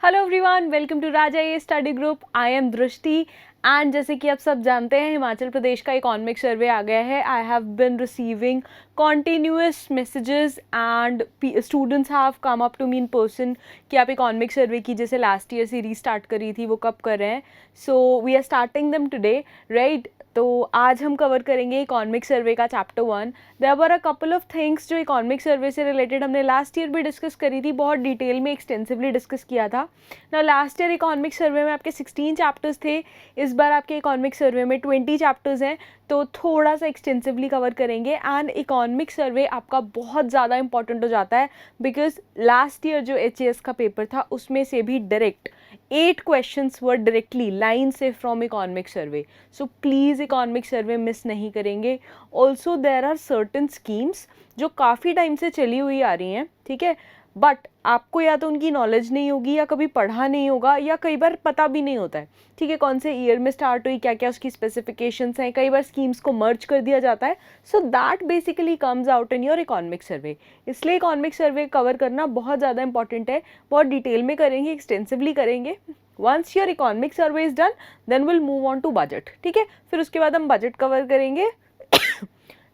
Hello everyone, welcome to Raja a study group. I am Drishti and जैसे कि आप सब जानते हैं, हिमाचल प्रदेश का इकोनॉमिक सर्वे आ गया है। I have bin receiving continuous messages and students have come up to me in person कि आप इकोनॉमिक सर्वे की जैसे लास्ट ईयर सीरीज स्टार्ट करी थी वो कब कर रहे हैं। So we are starting them today, right. तो आज हम कवर करेंगे इकोनॉमिक सर्वे का chapter 1। There were a couple of things जो इकोनॉमिक सर्वे से रिलेटेड हमने लास्ट ईयर भी डिस्कस करी थी, बहुत डिटेल में एक्सटेंसिवली डिस्कस किया था ना। लास्ट ईयर इकोनॉमिक सर्वे में आपके 16 चैप्टर्स थे, इस बार आपके इकोनॉमिक सर्वे में 20 चैप्टर्स हैं, तो थोड़ा सा एक्सटेंसिवली कवर करेंगे। एंड इकोनॉमिक सर्वे आपका बहुत ज़्यादा इंपॉर्टेंट हो जाता है बिकॉज लास्ट ईयर जो HAS का पेपर था उसमें से भी direct 8 questions were directly line से from economic survey. So please economic survey miss नहीं करेंगे। Also there are certain schemes जो काफ़ी टाइम से चली हुई आ रही हैं, ठीक है, बट आपको या तो उनकी नॉलेज नहीं होगी या कभी पढ़ा नहीं होगा या कई बार पता भी नहीं होता है, ठीक है, कौन से ईयर में स्टार्ट हुई, क्या क्या उसकी स्पेसिफिकेशंस हैं। कई बार स्कीम्स को मर्ज कर दिया जाता है। So that basically comes out in your economic सर्वे। इसलिए इकोनॉमिक सर्वे कवर करना बहुत ज़्यादा इंपॉर्टेंट है। बहुत डिटेल में करेंगे, एक्सटेंसिवली करेंगे। Once your economic survey is done then will move on to budget, ठीक है। फिर उसके बाद हम बजट कवर करेंगे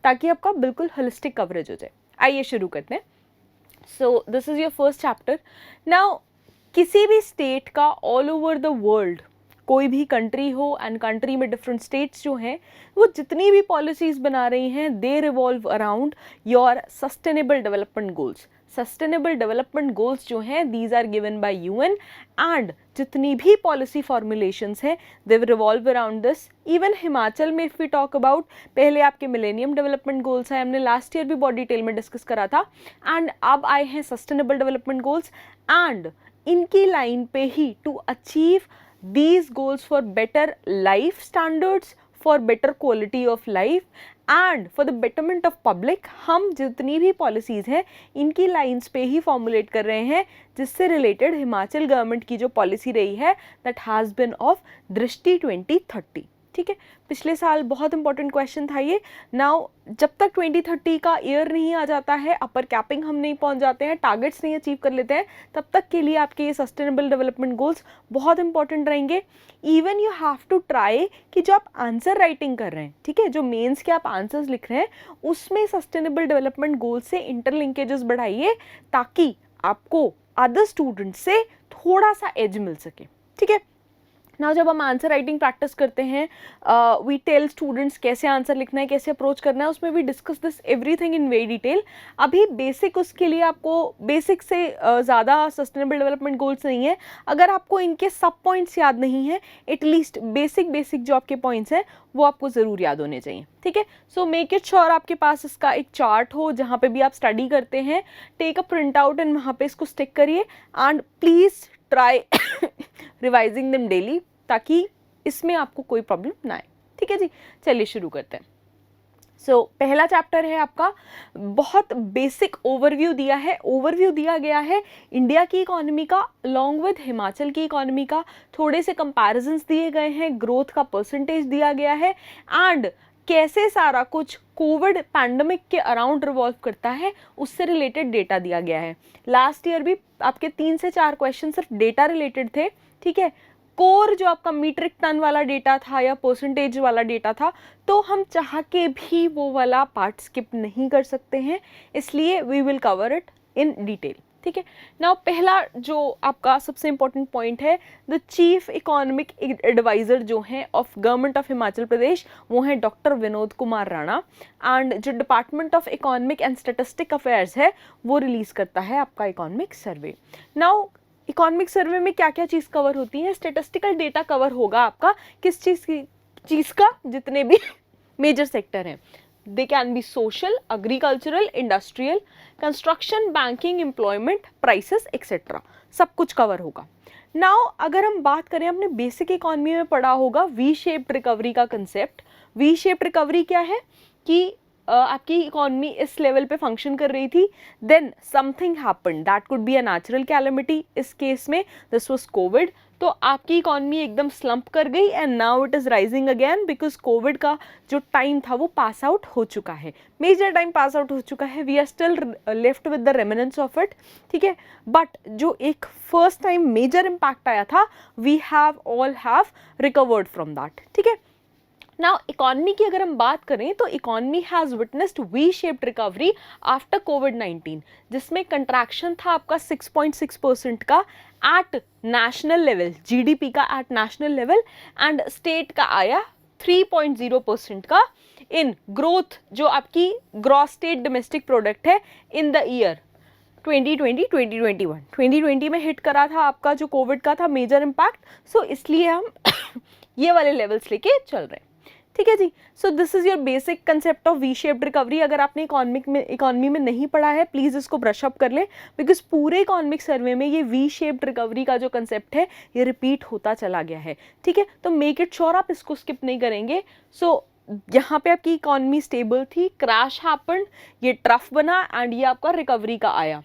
ताकि आपका बिल्कुल होलिस्टिक कवरेज हो जाए। आइए शुरू करते हैं। So this is your first chapter. Now किसी भी स्टेट का ऑल ओवर द वर्ल्ड, कोई भी कंट्री हो एंड कंट्री में डिफरेंट स्टेट्स जो हैं वो जितनी भी पॉलिसीज़ बना रही हैं they revolve around your sustainable development goals. Sustainable development goals जो हैं these are given by UN and जितनी भी पॉलिसी फॉर्मुलेशंस हैं they revolve around this. Even Himachal में इफ़ वी टॉक अबाउट, पहले आपके मिलेनियम डेवलपमेंट गोल्स हैं, हमने लास्ट ईयर भी बहुत डिटेल में डिस्कस करा था, एंड अब आए हैं सस्टेनेबल डेवलपमेंट गोल्स। एंड इनकी लाइन पे ही to achieve these goals for better life standards, for better quality of life and for the betterment of public, हम जितनी भी पॉलिसीज़ हैं इनकी लाइंस पे ही फॉर्मुलेट कर रहे हैं, जिससे रिलेटेड हिमाचल गवर्नमेंट की जो पॉलिसी रही है दैट हैज़ बिन ऑफ दृष्टि 2030, ठीक है। पिछले साल बहुत इंपॉर्टेंट क्वेश्चन था ये। नाउ जब तक 2030 का ईयर नहीं आ जाता है, अपर कैपिंग हम नहीं पहुंच जाते हैं, टारगेट्स नहीं अचीव कर लेते हैं, तब तक के लिए आपके ये सस्टेनेबल डेवलपमेंट गोल्स बहुत इंपॉर्टेंट रहेंगे। Even you have to try कि जो आप आंसर राइटिंग कर रहे हैं, ठीक है, जो मेंस के आप आंसर्स लिख रहे हैं उसमें सस्टेनेबल डेवलपमेंट गोल्स से इंटरलिंकेजेस बढ़ाइए ताकि आपको अदर स्टूडेंट से थोड़ा सा एज मिल सके, ठीक है ना। जब हम आंसर राइटिंग प्रैक्टिस करते हैं, वी टेल स्टूडेंट्स कैसे आंसर लिखना है, कैसे अप्रोच करना है, उसमें we discuss this everything in very detail. अभी बेसिक उसके लिए आपको बेसिक से ज़्यादा सस्टेनेबल डेवलपमेंट गोल्स नहीं है। अगर आपको इनके सब पॉइंट्स याद नहीं है, एटलीस्ट बेसिक जो आपके पॉइंट्स हैं वो आपको ज़रूर याद होने चाहिए, ठीक है। सो मेक इट श्योर आपके पास इसका एक चार्ट हो जहाँ पे भी आप स्टडी करते हैं। Take a print out and वहाँ पे इसको स्टिक करिए and please try revising them daily ताकि इसमें आपको कोई प्रॉब्लम ना आए, ठीक है जी। चलिए शुरू करते हैं। सो पहला चैप्टर है आपका, बहुत बेसिक ओवरव्यू दिया है। ओवरव्यू दिया गया है इंडिया की इकोनॉमी का अलॉन्ग विद हिमाचल की इकोनॉमी का, थोड़े से कंपैरिजंस दिए गए हैं, ग्रोथ का परसेंटेज दिया गया है एंड कैसे सारा कुछ कोविड पैंडमिक के अराउंड रिवॉल्व करता है उससे रिलेटेड डेटा दिया गया है। लास्ट ईयर भी आपके 3 से 4 क्वेश्चन सिर्फ डेटा रिलेटेड थे, ठीक है। कोर जो आपका मीट्रिक टन वाला डेटा था या परसेंटेज वाला डेटा था, तो हम चाह के भी वो वाला पार्ट स्किप नहीं कर सकते हैं, इसलिए we will cover it in detail, ठीक है। नाउ पहला जो आपका सबसे इंपॉर्टेंट पॉइंट है, द चीफ इकोनॉमिक एडवाइज़र जो हैं of government of Himachal Pradesh वो हैं डॉक्टर विनोद कुमार राणा, एंड जो department of economic and statistic affairs है वो रिलीज़ करता है आपका economic survey. Now economic survey में क्या क्या चीज़ कवर होती है, स्टेटिस्टिकल डेटा कवर होगा आपका किस चीज़ का, जितने भी मेजर सेक्टर हैं, they can be social, agricultural, industrial, construction, banking, employment, prices etcetera, सब कुछ कवर होगा। नाउ अगर हम बात करें, अपने बेसिक इकोनॉमी में पढ़ा होगा वी शेप्ड रिकवरी का कंसेप्ट। वी शेप्ड रिकवरी क्या है कि आपकी इकॉनमी इस लेवल पे फंक्शन कर रही थी, then something happened, that could be a natural calamity, इस केस में दिस वाज कोविड, तो आपकी इकॉनमी एकदम स्लम्प कर गई and now it is rising again because Covid का जो टाइम था वो पास आउट हो चुका है, मेजर टाइम पास आउट हो चुका है, we are still left with the remnants of it, ठीक है, बट जो एक फर्स्ट टाइम मेजर इम्पैक्ट आया था we have all have recovered from that, ठीक है। नाउ इकॉनमी की अगर हम बात करें तो economy has witnessed V shaped recovery after कोविड-19, जिसमें कंट्रैक्शन था आपका 6.6% का एट नेशनल लेवल, जीडीपी का at national level, and state का आया 3.0% का इन ग्रोथ, जो आपकी ग्रॉस स्टेट डोमेस्टिक प्रोडक्ट है इन द ईयर 2020-2021, 2020 में हिट करा था आपका जो कोविड का था मेजर इम्पैक्ट, सो इसलिए हम ये वाले लेवल्स लेके चल रहे हैं, ठीक है ji. So this is your basic concept of V shaped recovery. अगर आपने इकॉनमी में नहीं पढ़ा है प्लीज़ इसको ब्रश अप कर लें, बिकॉज पूरे इकोनॉमिक सर्वे में ये वी शेप्ड रिकवरी का जो कंसेप्ट है ये रिपीट होता चला गया है, ठीक है, तो मेक इट श्योर आप इसको स्किप नहीं करेंगे। सो यहाँ पे आपकी इकॉनमी स्टेबल थी, क्रैश हैपेंड, ये ट्रफ बना एंड ये आपका रिकवरी का आया,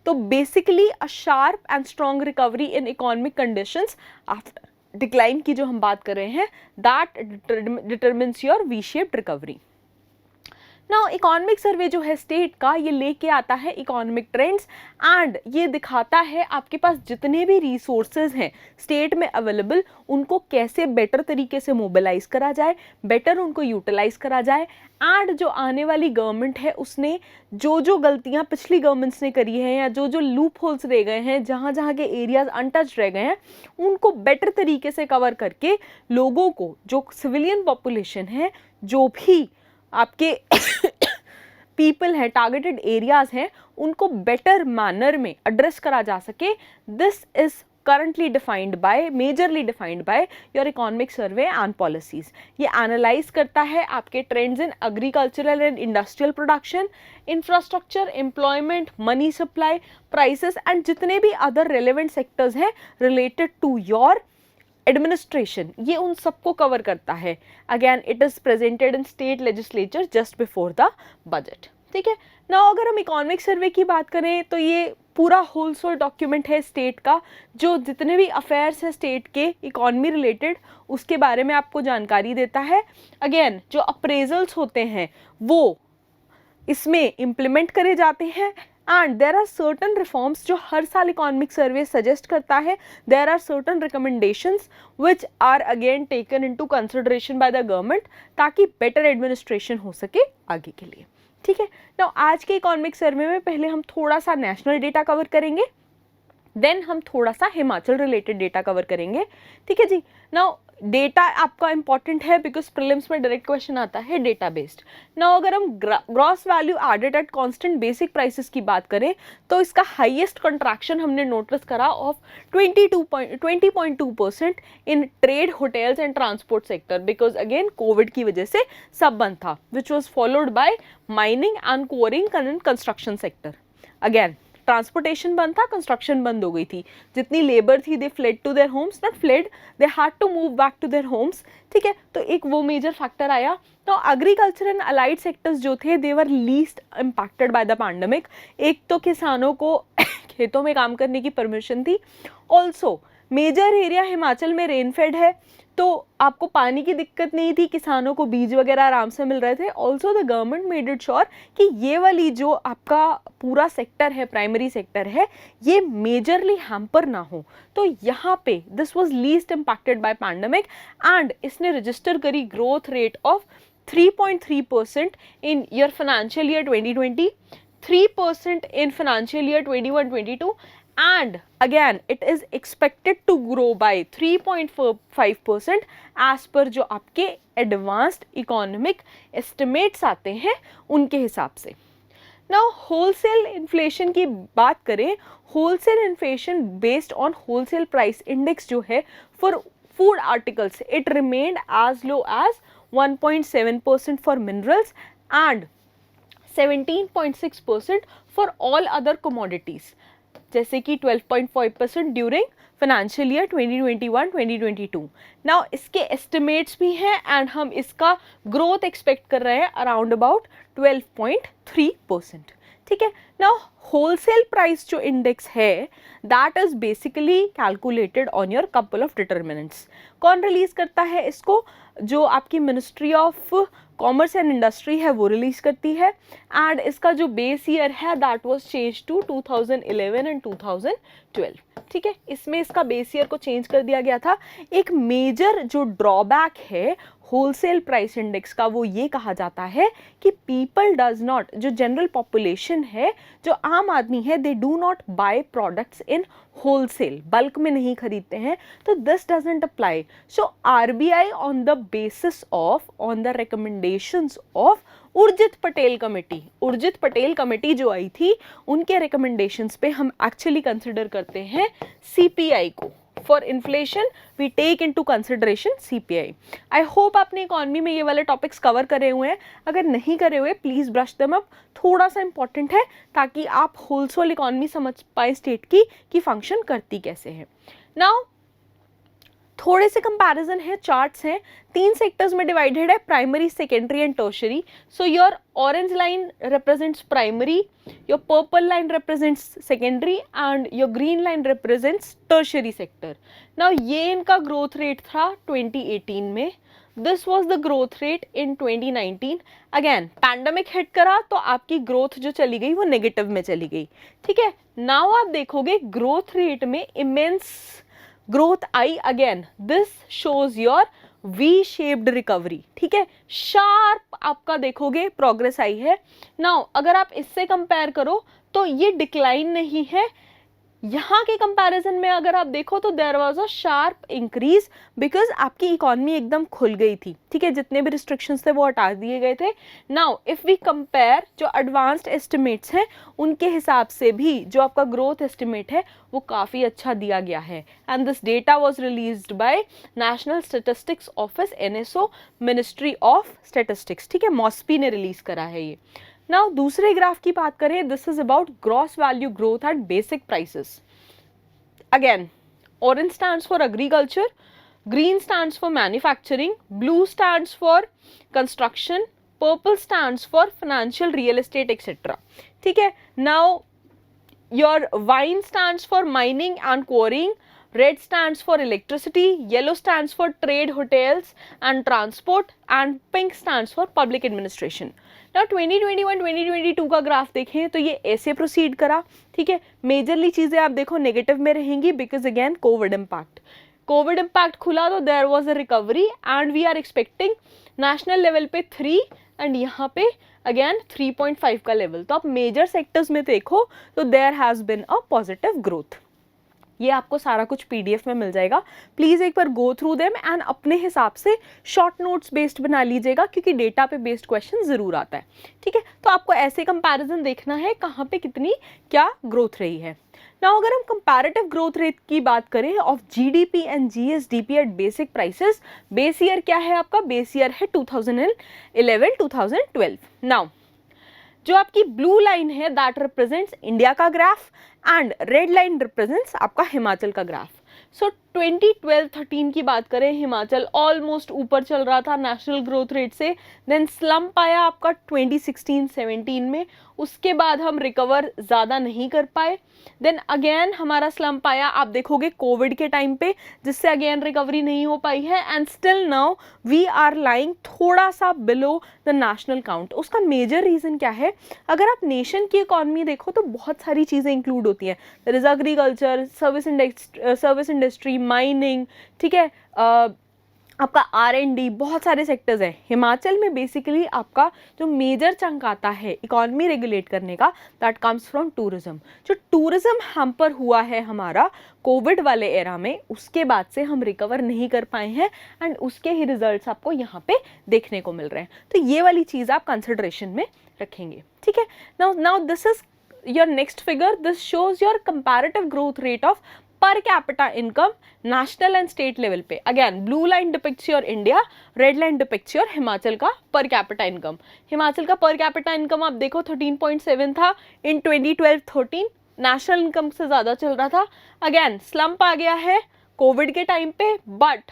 तो basically a sharp and strong recovery in economic conditions after decline की जो हम बात कर रहे हैं, that determines your we shaped recovery. Now economic सर्वे जो है स्टेट का, ये लेके आता है इकोनॉमिक ट्रेंड्स एंड ये दिखाता है आपके पास जितने भी रिसोर्सेज हैं स्टेट में अवेलेबल, उनको कैसे बेटर तरीके से मोबिलाइज करा जाए, बेटर उनको यूटिलाइज करा जाए, एंड जो आने वाली गवर्नमेंट है उसने जो जो गलतियां पिछली गवर्नमेंट्स ने करी हैं या जो जो लूप होल्स रह गए हैं, जहाँ जहाँ के एरियाज अनटच रह गए हैं, उनको बेटर तरीके से कवर करके लोगों को, जो सिविलियन पॉपुलेशन है, जो भी आपके पीपल हैं, टारगेटेड एरियाज हैं, उनको बेटर मैनर में एड्रेस करा जा सके। This is currently defined by, majorly defined by your economic survey and policies. ये analyze करता है आपके trends in agricultural and industrial production, infrastructure, employment, money supply, prices and जितने भी other relevant sectors हैं related to your एडमिनिस्ट्रेशन, ये उन सबको कवर करता है। Again it is presented in state legislature just before the budget, ठीक है। नाउ अगर हम इकोनॉमिक सर्वे की बात करें तो ये पूरा होलसोल डॉक्यूमेंट है स्टेट का, जो जितने भी अफेयर्स हैं स्टेट के इकोनॉमी रिलेटेड उसके बारे में आपको जानकारी देता है। अगेन जो अप्रेजल्स होते हैं वो इसमें इम्प्लीमेंट करे जाते हैं and there are certain reforms जो हर साल इकोनॉमिक सर्वे सजेस्ट करता है, there are certain recommendations which are again taken into consideration by the government, ताकि बेटर एडमिनिस्ट्रेशन हो सके आगे के लिए, ठीक है। नाउ आज के इकोनॉमिक सर्वे में पहले हम थोड़ा सा नेशनल डेटा कवर करेंगे, देन हम थोड़ा सा हिमाचल रिलेटेड डेटा कवर करेंगे, ठीक है जी। नाउ डेटा आपका इंपॉर्टेंट है बिकॉज प्रीलिम्स में डायरेक्ट क्वेश्चन आता है डेटा बेस्ड। नाउ अगर हम gross value added at constant basic prices की बात करें तो इसका हाईएस्ट कंट्रैक्शन हमने नोटिस करा of 20.2% in trade, hotels and transport sector, because again Covid की वजह से सब बंद था, which was followed by mining and quarrying and construction sector. Again transportation बंद था, कंस्ट्रक्शन बंद हो गई थी, जितनी लेबर थी they fled to their homes, not fled, they had to move back to their homes, ठीक है, तो एक वो मेजर फैक्टर आया। तो एग्रीकल्चर एंड अलाइड सेक्टर्स जो थे they were least impacted by the pandemic. एक तो किसानों को खेतों में काम करने की परमिशन थी, ऑल्सो मेजर एरिया हिमाचल में रेनफेड है तो आपको पानी की दिक्कत नहीं थी, किसानों को बीज वगैरह आराम से मिल रहे थे। Also the government made it sure कि ये वाली जो आपका पूरा सेक्टर है, प्राइमरी सेक्टर है, ये मेजरली हैम्पर ना हो, तो यहाँ पे this was least impacted bye pandemic and इसने रजिस्टर करी growth rate of 3.3% in year financial year 2020, 3% in financial year 21-22 and again it is expected to grow by 3.5% as per जो आपके advanced economic estimates आते हैं उनके हिसाब से। Now wholesale inflation की बात करें, wholesale inflation based on wholesale price index जो है for food articles it remained as low as 1.7% for minerals and 17.6% for all other commodities। जैसे कि 12.5% ड्यूरिंग फाइनेंशियल ईयर 2021-2022। नाउ इसके एस्टिमेट्स भी हैं एंड हम इसका ग्रोथ एक्सपेक्ट कर रहे हैं अराउंड अबाउट 12.3%। ठीक है, नाउ होलसेल प्राइस जो इंडेक्स है that is basically calculated on your couple of determinants. कौन रिलीज करता है इसको? जो आपकी ministry of commerce and industry है वो रिलीज करती है एंड इसका जो बेस ईयर है that was change to 2011 and 2012। ठीक है, इसमें इसका बेस ईयर को चेंज कर दिया गया था। एक मेजर जो ड्रॉबैक है होलसेल प्राइस इंडेक्स का वो ये कहा जाता है कि पीपल डज नॉट, जो जनरल पॉपुलेशन है, जो आम आदमी है, they do not buy products in wholesale, bulk में नहीं खरीदते हैं, तो this doesn't apply. So RBI on the basis of, on the recommendations of Urjit Patel committee, Urjit Patel committee जो आई थी उनके रिकमेंडेशंस पे हम एक्चुअली कंसिडर करते हैं सीपीआई को। For inflation we take into consideration CPI. I hope आपने इकोनॉमी में ये वाले टॉपिक्स कवर करे हुए हैं, अगर नहीं करे हुए प्लीज ब्रश देम अप, थोड़ा सा इंपॉर्टेंट है ताकि आप होलसेल इकोनॉमी समझ पाए स्टेट की कि फंक्शन करती कैसे है। नाउ थोड़े से कंपैरिजन है, चार्ट्स हैं, 3 सेक्टर्स में डिवाइडेड है, primary, secondary and tertiary. So your orange line represents primary, your purple line represents secondary and your green line represents tertiary sector. Now ये इनका ग्रोथ रेट था 2018 में, this was the growth rate in 2019। Again pandemic hit करा तो आपकी growth जो चली गई वो नेगेटिव में चली गई। ठीक है, नाउ आप देखोगे ग्रोथ रेट में immense growth I, again this shows your we shaped recovery. ठीक है, शार्प आपका देखोगे प्रोग्रेस आई है। नाउ अगर आप इससे कंपेयर करो तो ये डिक्लाइन नहीं है, यहाँ के कंपैरिजन में अगर आप देखो तो there was a sharp increase because आपकी इकोनॉमी एकदम खुल गई थी। ठीक है, जितने भी रिस्ट्रिक्शंस थे वो हटा दिए गए थे। नाउ इफ वी कंपेयर जो एडवांस्ड एस्टिमेट्स हैं उनके हिसाब से भी जो आपका ग्रोथ एस्टिमेट है वो काफ़ी अच्छा दिया गया है and this data was released by national statistics office, NSO, ministry of statistics. ठीक है, मॉस्पी ने रिलीज करा है ये। नाउ दूसरे ग्राफ की बात करें, this is about gross value growth at basic prices. Again orange stands for agriculture, green stands for manufacturing, blue stands for construction, purple stands for financial, real estate etcetera. ठीक है, now your wine stands for mining and quarrying, red stands for electricity, yellow stands for trade, hotels and transport and pink stands for public administration. Now 2021-2022 का graph देखें तो ये ऐसे proceed करा। ठीक है, मेजरली चीज़ें आप देखो नेगेटिव में रहेंगी बिकॉज अगेन कोविड इम्पैक्ट खुला तो there was a recovery and we are expecting national level पे 3 एंड यहाँ पे अगेन 3.5 का लेवल। तो आप मेजर सेक्टर्स में देखो तो there has been a positive growth. ये आपको सारा कुछ पीडीएफ में मिल जाएगा, प्लीज़ एक बार गो थ्रू देम एंड अपने हिसाब से शॉर्ट नोट्स बेस्ड बना लीजिएगा क्योंकि डेटा पे बेस्ड क्वेश्चन ज़रूर आता है। ठीक है, तो आपको ऐसे कंपैरिजन देखना है कहाँ पे कितनी क्या ग्रोथ रही है। नाउ अगर हम कंपैरेटिव ग्रोथ रेट की बात करें of GDP and GSDP at basic prices, base year क्या है आपका? बेस ईयर है 2011-2012। नाउ जो आपकी ब्लू लाइन है दैट रिप्रेजेंट्स इंडिया का graph and red line represents आपका हिमाचल का ग्राफ। सो 2012-13 की बात करें, हिमाचल ऑलमोस्ट ऊपर चल रहा था नेशनल ग्रोथ रेट से, देन स्लम्प आया आपका 2016-17 में, उसके बाद हम रिकवर ज़्यादा नहीं कर पाए, देन अगेन हमारा स्लम्प आया आप देखोगे कोविड के टाइम पे, जिससे अगेन रिकवरी नहीं हो पाई है and still now we are lying थोड़ा सा बिलो द नेशनल काउंट। उसका मेजर रीज़न क्या है? अगर आप नेशन की इकॉनमी देखो तो बहुत सारी चीज़ें इंक्लूड होती हैं, there is agriculture, service industry, mining, ठीक है, आपका R&D, बहुत सारे सेक्टर्स हैं। हिमाचल में बेसिकली आपका जो मेजर चंक आता है इकॉनमी रेगुलेट करने का दैट कम्स फ्रॉम टूरिज्म। जो टूरिज्म हैम्पर हुआ है हमारा कोविड वाले एरा में, उसके बाद से हम रिकवर नहीं कर पाए हैं एंड उसके ही रिजल्ट्स आपको यहाँ पे देखने को मिल रहे हैं। तो ये वाली चीज़ आप कंसिडरेशन में रखेंगे। ठीक है, now this is your next figure, this shows your comparative growth rate of per capita income national and state level पे। Again blue line depicts your India, red line depicts your Himachal का per capita income. Himachal का per capita income आप देखो 13.7 था इन 2012-13, national income से ज़्यादा चल रहा था। अगेन स्लम्प आ गया है कोविड के टाइम पे, बट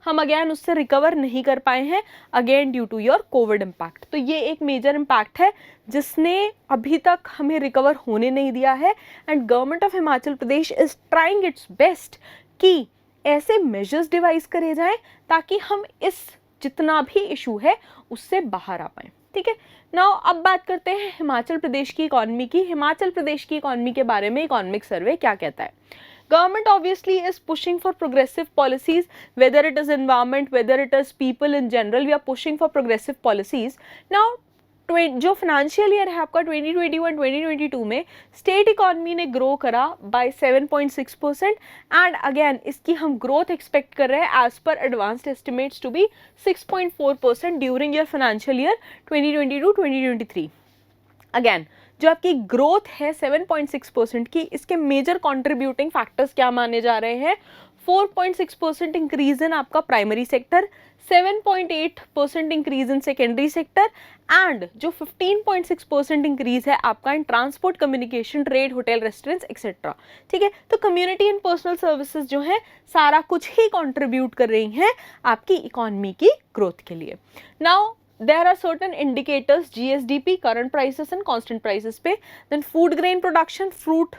हम अगेन उससे रिकवर नहीं कर पाए हैं, again due to your Covid impact. तो ये एक मेजर इम्पैक्ट है जिसने अभी तक हमें रिकवर होने नहीं दिया है, and government of Himachal Pradesh is trying it's best कि ऐसे मेजर्स डिवाइस करे जाएं ताकि हम इस जितना भी इशू है उससे बाहर आ पाएं। ठीक है, नाउ अब बात करते हैं हिमाचल प्रदेश की इकॉनमी की। हिमाचल प्रदेश की इकॉनमी के बारे में इकोनॉमिक सर्वे क्या कहता है? Government obviously is pushing for progressive policies, whether it is environment, whether it is people in general, we are pushing for progressive policies. Now, जो फाइनेंशियल ईयर है आपका 2021-2022 में स्टेट इकॉनमी ने ग्रो करा by 7.6%, and again इसकी हम growth expect कर रहे हैं as per advanced estimates to be 6.4% during your financial year 2022-2023। Again जो आपकी ग्रोथ है 7.6% की, इसके मेजर कंट्रीब्यूटिंग फैक्टर्स क्या माने जा रहे हैं? 4.6% इंक्रीज इन आपका primary sector, 7.8% increase in secondary sector, and जो 15.6% इंक्रीज है आपका इन transport, communication, trade, hotel, restaurants etcetera. ठीक है, तो कम्युनिटी एंड पर्सनल सर्विसेज जो है सारा कुछ ही कंट्रीब्यूट कर रही हैं आपकी इकोनॉमी की ग्रोथ के लिए। Now there are certain indicators, GSDP, current prices and constant prices पे, then food grain production, fruit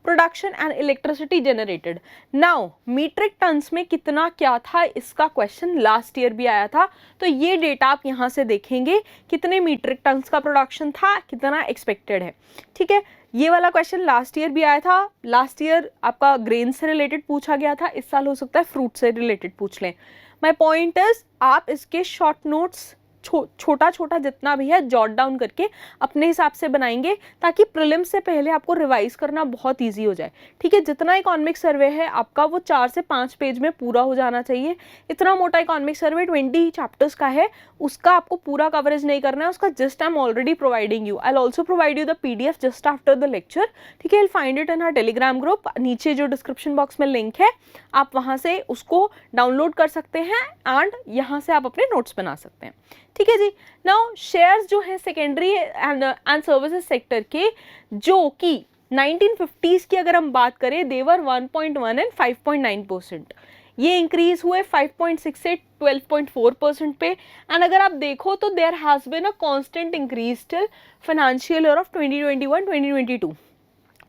production and electricity generated. Now metric tons में कितना क्या था इसका क्वेश्चन लास्ट ईयर भी आया था, तो ये डेटा आप यहाँ से देखेंगे कितने मीट्रिक टन्स का प्रोडक्शन था, कितना एक्सपेक्टेड है। ठीक है, ये वाला क्वेश्चन लास्ट ईयर भी आया था, लास्ट ईयर आपका ग्रेन से रिलेटेड पूछा गया था, इस साल हो सकता है फ्रूट से रिलेटेड पूछ लें। माई पॉइंट इज आप इसके शॉर्ट नोट्स छोटा छोटा जितना भी है जॉट डाउन करके अपने हिसाब से बनाएंगे ताकि प्रीलिम्स से पहले आपको रिवाइज करना बहुत इजी हो जाए। ठीक है, जितना इकोनॉमिक सर्वे है आपका वो 4 से 5 पेज में पूरा हो जाना चाहिए। इतना मोटा इकोनॉमिक सर्वे 20 चैप्टर्स का है, उसका आपको पूरा कवरेज नहीं करना है, उसका just I am already providing you, I also provide you the PDF just after the lecture. ठीक है, I find it in our Telegram group, नीचे जो डिस्क्रिप्शन बॉक्स में लिंक है आप वहाँ से उसको डाउनलोड कर सकते हैं एंड यहाँ से आप अपने नोट्स बना सकते हैं। ठीक है जी, नाउ शेयर्स जो है सेकेंडरी एंड सर्विसेज सेक्टर के, जो कि 1950s की अगर हम बात करें देवर 1.1 एंड 5.9%, ये इंक्रीज हुए 5.6 से 12.4% पे, एंड अगर आप देखो तो there has been a constant increase till financial year of 2021-2022।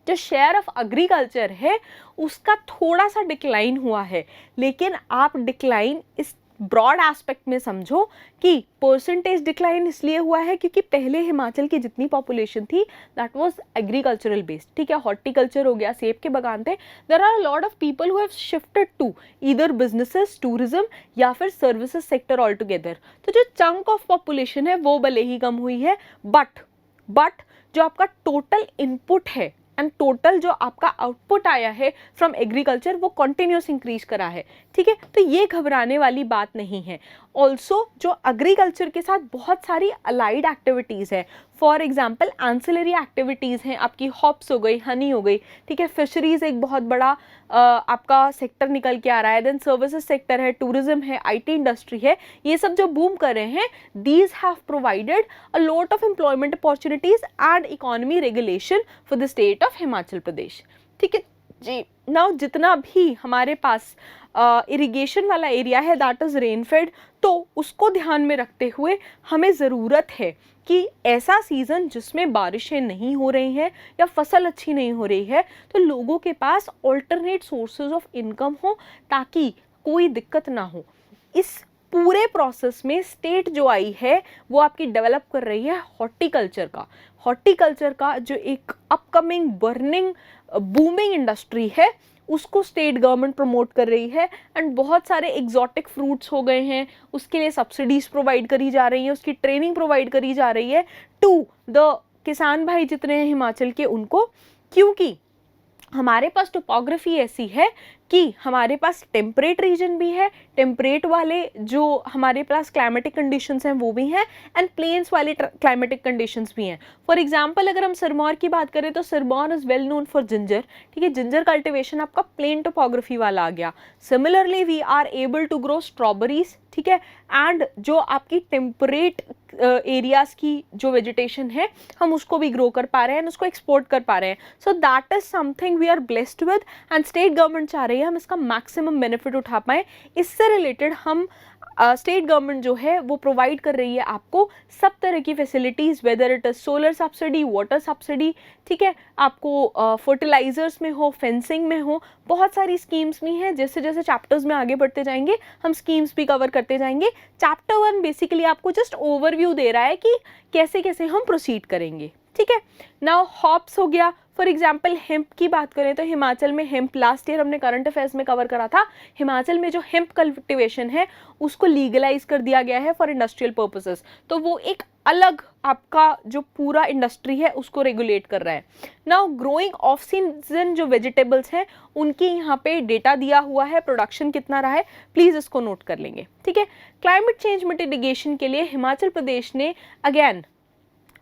जो शेयर ऑफ एग्रीकल्चर है उसका थोड़ा सा डिक्लाइन हुआ है, लेकिन आप डिक्लाइन इस ब्रॉड एस्पेक्ट में समझो कि परसेंटेज डिक्लाइन इसलिए हुआ है क्योंकि पहले हिमाचल की जितनी पॉपुलेशन थी दैट वाज एग्रीकल्चरल बेस्ड। ठीक है, हॉर्टिकल्चर हो गया, सेब के बागान थे, there are a lot of people who have shifted to either businesses, tourism या फिर सर्विसेज सेक्टर ऑल टुगेदर। तो जो चंक ऑफ पॉपुलेशन है वो भले ही कम हुई है, बट जो आपका टोटल इनपुट है एंड टोटल जो आपका आउटपुट आया है फ्रॉम एग्रीकल्चर वो कंटिन्यूस इंक्रीज करा है। ठीक है, तो ये घबराने वाली बात नहीं है। ऑल्सो जो एग्रीकल्चर के साथ बहुत सारी अलाइड एक्टिविटीज़ है, फॉर एग्जाम्पल एंसिलरी एक्टिविटीज़ हैं आपकी, हॉप्स हो गई, हनी हो गई। ठीक है, फिशरीज एक बहुत बड़ा आपका सेक्टर निकल के आ रहा है, देन सर्विसेज सेक्टर है, टूरिज्म है, IT इंडस्ट्री है, ये सब जो बूम कर रहे हैं these have provided a lot of employment opportunities and economy regulation for the state of Himachal Pradesh. ठीक है जी, नाउ जितना भी हमारे पास इरिगेशन वाला एरिया है दैट इज रेनफेड, तो उसको ध्यान में रखते हुए हमें ज़रूरत है कि ऐसा सीज़न जिसमें बारिशें नहीं हो रही हैं या फसल अच्छी नहीं हो रही है तो लोगों के पास ऑल्टरनेट सोर्सेज ऑफ इनकम हो ताकि कोई दिक्कत ना हो। इस पूरे प्रोसेस में स्टेट जो आई है वो आपकी डेवलप कर रही है हॉर्टिकल्चर का जो एक अपकमिंग बर्निंग बूमिंग इंडस्ट्री है उसको स्टेट गवर्नमेंट प्रमोट कर रही है, एंड बहुत सारे एग्जॉटिक फ्रूट्स हो गए हैं उसके लिए सब्सिडीज प्रोवाइड करी जा रही है, उसकी ट्रेनिंग प्रोवाइड करी जा रही है टू द किसान भाई जितने हैं हिमाचल के उनको, क्योंकि हमारे पास टोपोग्राफी ऐसी है कि हमारे पास टेम्परेट रीजन भी है, टेम्परेट वाले जो हमारे पास क्लाइमेटिक कंडीशंस हैं वो भी हैं, एंड प्लेन्स वाले क्लाइमेटिक कंडीशंस भी हैं। फॉर एग्जांपल अगर हम सिरमौर की बात करें तो Sirmaur is well known for ginger. ठीक है, जिंजर कल्टिवेशन आपका प्लेन टोपोग्राफी वाला आ गया। Similarly we are able to grow strawberries. ठीक है, एंड जो आपकी टेम्परेट एरियाज़ की जो वेजिटेशन है हम उसको भी ग्रो कर पा रहे हैं, उसको एक्सपोर्ट कर पा रहे हैं. So that is something we are blessed with and state government चाह रही है हम इसका मैक्सिमम बेनिफिट उठा पाएँ. इससे रिलेटेड हम स्टेट गवर्नमेंट जो है वो प्रोवाइड कर रही है आपको सब तरह की facilities, whether it is solar subsidy, water subsidy, ठीक है, आपको फर्टिलाइजर्स में हो, फेंसिंग में हो, बहुत सारी स्कीम्स भी हैं. जैसे जैसे चैप्टर्स में आगे बढ़ते जाएंगे हम स्कीम्स भी कवर करते जाएंगे. चैप्टर 1 बेसिकली आपको जस्ट ओवरव्यू दे रहा है कि कैसे कैसे हम प्रोसीड करेंगे. ठीक है, नाउ हॉप्स हो गया. फॉर एग्जाम्पल हेम्प की बात करें तो हिमाचल में हेम्प, लास्ट ईयर हमने करंट अफेयर्स में कवर करा था, हिमाचल में जो हेम्प कल्टिवेशन है उसको लीगलाइज कर दिया गया है फॉर इंडस्ट्रियल पर्पसेस. तो वो एक अलग आपका जो पूरा इंडस्ट्री है उसको रेगुलेट कर रहा है. नाउ ग्रोइंग ऑफ सीजन जो वेजिटेबल्स हैं उनकी यहाँ पे डेटा दिया हुआ है, प्रोडक्शन कितना रहा है, प्लीज़ इसको नोट कर लेंगे. ठीक है, क्लाइमेट चेंज मिटिगेशन के लिए हिमाचल प्रदेश ने अगेन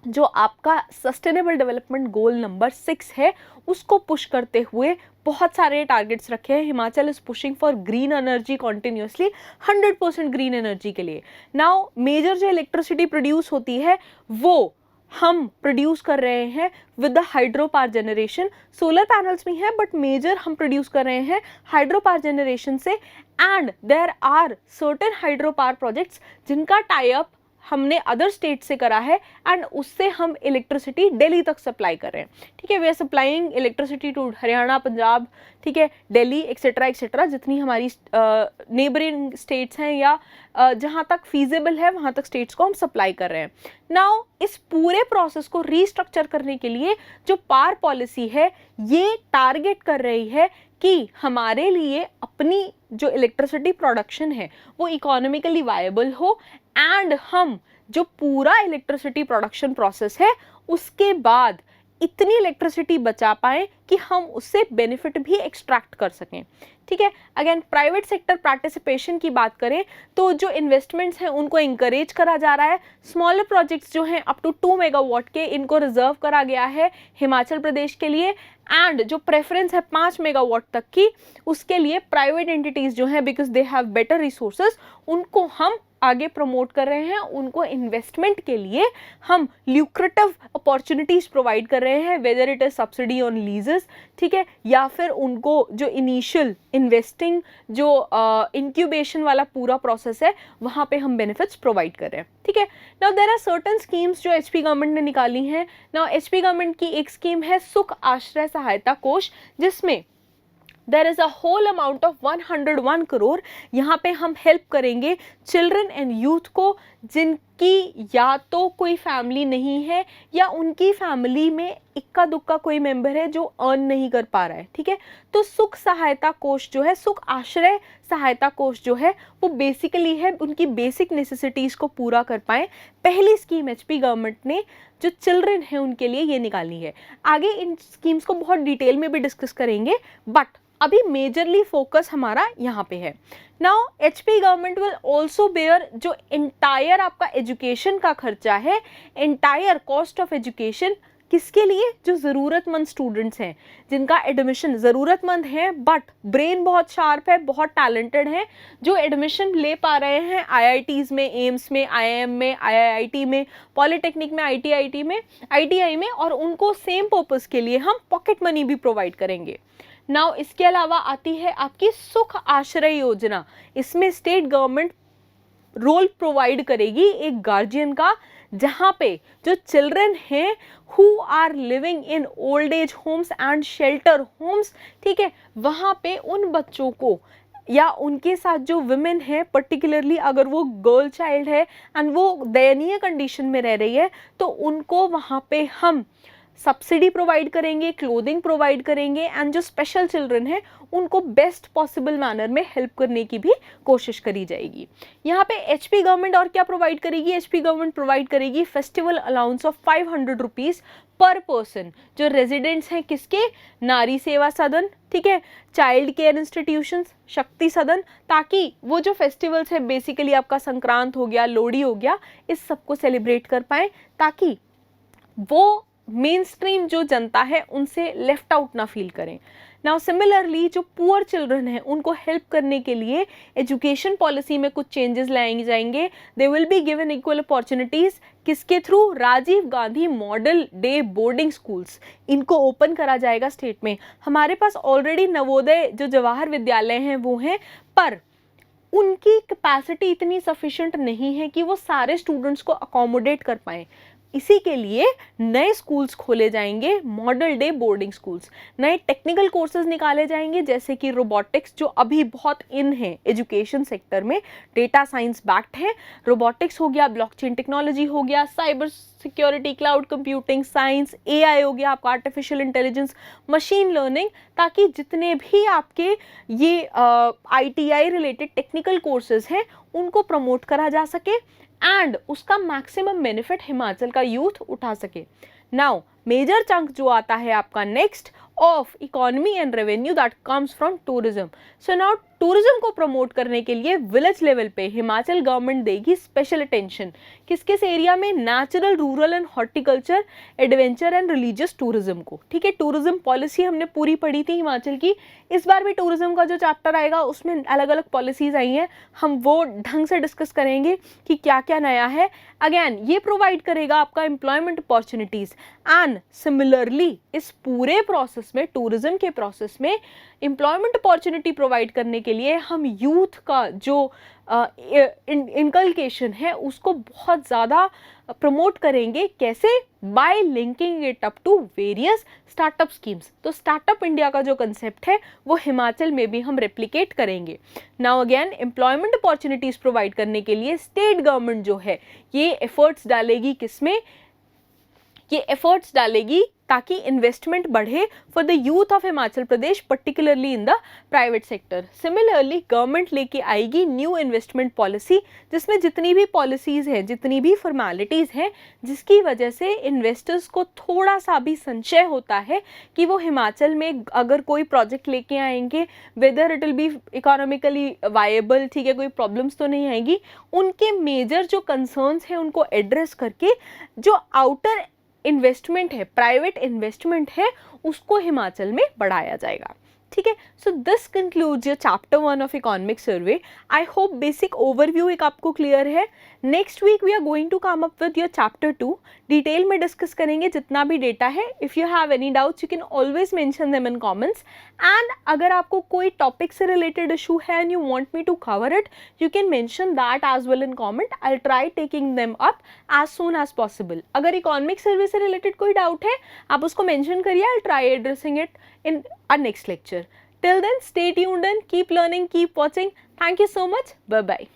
जो आपका सस्टेनेबल डेवलपमेंट गोल नंबर 6 है उसको पुश करते हुए बहुत सारे टारगेट्स रखे हैं. Himachal is pushing for green energy continuously, 100% green energy के लिए. नाउ मेजर जो इलेक्ट्रिसिटी प्रोड्यूस होती है वो हम प्रोड्यूस कर रहे हैं with the hydro power generation. Solar panels भी हैं बट मेजर हम प्रोड्यूस कर रहे हैं हाइड्रो पावर जनरेशन से. And there are certain hydro power projects जिनका टाई अप हमने अदर स्टेट से करा है एंड उससे हम इलेक्ट्रिसिटी दिल्ली तक सप्लाई कर रहे हैं. ठीक है, we are supplying electricity to Haryana, Punjab, ठीक है, दिल्ली एक्सेट्रा एक्सेट्रा, जितनी हमारी नेबरिंग स्टेट्स हैं या जहाँ तक फीजिबल है वहाँ तक स्टेट्स को हम सप्लाई कर रहे हैं. नाउ इस पूरे प्रोसेस को रीस्ट्रक्चर करने के लिए जो पावर पॉलिसी है ये टारगेट कर रही है कि हमारे लिए अपनी जो इलेक्ट्रिसिटी प्रोडक्शन है वो इकोनॉमिकली वायबल हो एंड हम जो पूरा इलेक्ट्रिसिटी प्रोडक्शन प्रोसेस है उसके बाद इतनी इलेक्ट्रिसिटी बचा पाएँ कि हम उससे बेनिफिट भी एक्सट्रैक्ट कर सकें. ठीक है, अगेन प्राइवेट सेक्टर पार्टिसिपेशन की बात करें तो जो इन्वेस्टमेंट्स हैं उनको इंकरेज करा जा रहा है. स्मॉलर प्रोजेक्ट्स जो हैं अप टू 2 मेगावाट के इनको रिजर्व करा गया है हिमाचल प्रदेश के लिए. एंड जो प्रेफरेंस है 5 मेगावाट तक की उसके लिए प्राइवेट एंटिटीज़ जो हैं because they have better resources उनको हम आगे प्रमोट कर रहे हैं. उनको इन्वेस्टमेंट के लिए हम ल्यूक्रेटिव अपॉर्चुनिटीज़ प्रोवाइड कर रहे हैं, whether it is subsidy on लीजेस, ठीक है, या फिर उनको जो इनिशियल इन्वेस्टिंग जो इंक्यूबेशन वाला पूरा प्रोसेस है वहाँ पे हम बेनिफिट्स प्रोवाइड कर रहे हैं. ठीक है, now there are certain schemes जो एचपी गवर्नमेंट ने निकाली हैं. नाउ एचपी गवर्नमेंट की एक स्कीम है सुख आश्रय सहायता कोष जिसमें there is a whole amount of 101 crore. यहाँ पे हम हेल्प करेंगे चिल्ड्रन एंड यूथ को जिनकी या तो कोई फैमिली नहीं है या उनकी फैमिली में इक्का दुक्का कोई मेंबर है जो अर्न नहीं कर पा रहा है. ठीक है, तो सुख सहायता कोष जो है, सुख आश्रय सहायता कोष जो है वो बेसिकली है उनकी बेसिक नेसेसिटीज़ को पूरा कर पाएँ. पहली स्कीम एचपी गवर्नमेंट ने जो चिल्ड्रन है उनके लिए ये निकाली है. आगे इन स्कीम्स को बहुत डिटेल में भी डिस्कस करेंगे बट अभी मेजरली फोकस हमारा यहाँ पे है. Now HP government will also bear जो एंटायर आपका एजुकेशन का खर्चा है, एंटायर कॉस्ट ऑफ एजुकेशन किसके लिए, जो ज़रूरतमंद स्टूडेंट्स हैं जिनका एडमिशन ज़रूरतमंद है बट ब्रेन बहुत शार्प है, बहुत टैलेंटेड है, जो एडमिशन ले पा रहे हैं आईआईटीज़ में, एम्स में, आईआईएम में, आईआईटी में, पॉलिटेक्निक में, आईटीआई में, और उनको सेम पर्पस के लिए हम पॉकेट मनी भी प्रोवाइड करेंगे. नाउ इसके अलावा आती है आपकी सुख आश्रय योजना. इसमें स्टेट गवर्नमेंट रोल प्रोवाइड करेगी एक गार्जियन का, जहाँ पे जो चिल्ड्रन हैं who are living in old age homes and shelter homes, ठीक है, वहाँ पे उन बच्चों को या उनके साथ जो विमेन है, पर्टिकुलरली अगर वो गर्ल चाइल्ड है एंड वो दयनीय कंडीशन में रह रही है तो उनको वहाँ पे हम सब्सिडी प्रोवाइड करेंगे, क्लोथिंग प्रोवाइड करेंगे एंड जो स्पेशल चिल्ड्रन है उनको बेस्ट पॉसिबल मैनर में हेल्प करने की भी कोशिश करी जाएगी. यहाँ पे एचपी गवर्नमेंट और क्या प्रोवाइड करेगी, एचपी गवर्नमेंट प्रोवाइड करेगी फेस्टिवल अलाउंस ऑफ 500 रुपीज़ पर पर्सन जो रेजिडेंट्स हैं किसके, नारी सेवा सदन, ठीक है, चाइल्ड केयर इंस्टीट्यूशंस, शक्ति सदन, ताकि वो जो फेस्टिवल्स है बेसिकली आपका संक्रांत हो गया, लोहड़ी हो गया, इस सबको सेलिब्रेट कर पाएँ ताकि वो मेन स्ट्रीम जो जनता है उनसे लेफ्ट आउट ना फील करें। नाउ सिमिलरली जो पुअर चिल्ड्रन हैं उनको हेल्प करने के लिए एजुकेशन पॉलिसी में कुछ चेंजेस लाए जाएंगे। They will be given equal opportunities, किसके through? Rajiv Gandhi model day boarding schools, इनको ओपन करा जाएगा स्टेट में। हमारे पास ऑलरेडी नवोदय जो जवाहर विद्यालय हैं वो हैं, पर उनकी कैपेसिटी इतनी सफिशिएंट नहीं है कि वो सारे स्टूडेंट्स को अकोमोडेट कर पाएँ। इसी के लिए नए स्कूल्स खोले जाएंगे, मॉडल डे बोर्डिंग स्कूल्स। नए टेक्निकल कोर्सेज निकाले जाएंगे जैसे कि रोबोटिक्स, जो अभी बहुत इन है एजुकेशन सेक्टर में, डेटा साइंस बैक्ड है। रोबोटिक्स हो गया, ब्लॉकचेन टेक्नोलॉजी हो गया, cyber security, cloud computing, science, AI हो गया, आपका आर्टिफिशियल इंटेलिजेंस, मशीन लर्निंग, ताकि जितने भी आपके ये आईटीआई रिलेटेड टेक्निकल कोर्सेज हैं उनको प्रमोट करा जा सके एंड उसका मैक्सिमम बेनिफिट हिमाचल का यूथ उठा सके। नाउ मेजर चंक जो आता है आपका next of economy and revenue that comes from tourism. So now tourism को प्रमोट करने के लिए विलेज लेवल पे हिमाचल गवर्नमेंट देगी स्पेशल अटेंशन। किस किस एरिया में? Natural, rural and horticulture, adventure and religious tourism को। ठीक है, टूरिज्म पॉलिसी हमने पूरी पढ़ी थी हिमाचल की। इस बार भी टूरिज्म का जो चैप्टर आएगा उसमें अलग अलग पॉलिसीज आई हैं, हम वो ढंग से डिस्कस करेंगे कि क्या क्या नया है। अगेन ये प्रोवाइड करेगा आपका एम्प्लॉयमेंट अपॉर्चुनिटीज एंड सिमिलरली इस पूरे प्रोसेस में, टूरिज्म के प्रोसेस में एम्प्लॉयमेंट अपॉर्चुनिटी प्रोवाइड करने के लिए हम यूथ का जो इनकलकेशन है उसको बहुत ज़्यादा प्रमोट करेंगे। कैसे? By linking it up to various startup schemes. तो स्टार्टअप इंडिया का जो कंसेप्ट है वो हिमाचल में भी हम रेप्लिकेट करेंगे। Now again employment opportunities provide करने के लिए स्टेट गवर्नमेंट जो है ये एफर्ट्स डालेगी, किसमें? ये एफर्ट्स डालेगी ताकि इन्वेस्टमेंट बढ़े for the youth of Himachal Pradesh, particularly in the private sector. Similarly government लेके आएगी न्यू इन्वेस्टमेंट पॉलिसी, जिसमें जितनी भी पॉलिसीज हैं, जितनी भी फॉर्मेलिटीज़ हैं, जिसकी वजह से इन्वेस्टर्स को थोड़ा सा भी संशय होता है कि वो हिमाचल में अगर कोई प्रोजेक्ट लेके आएंगे whether it will be economically viable, ठीक है, कोई प्रॉब्लम्स तो नहीं आएगी। उनके मेजर जो कंसर्न्स हैं उनको एड्रेस करके जो आउटर इन्वेस्टमेंट है, प्राइवेट इन्वेस्टमेंट है, उसको हिमाचल में बढ़ाया जाएगा। ठीक है, so this concludes your chapter 1 of economic survey. I hope basic overview एक आपको क्लियर है। Next week we are going to come up with your chapter 2, detail में डिस्कस करेंगे जितना भी डेटा है। If you have any doubts you can always mention them in comments. And अगर आपको कोई टॉपिक से रिलेटेड इशू है and you want me to cover it, you can mention that as well in comment. I try taking them up as soon as possible. अगर economic survey से related कोई doubt है आप उसको mention करिए, I try addressing it in our next lecture. Till then, stay tuned and keep learning, keep watching. Thank you so much. Bye bye.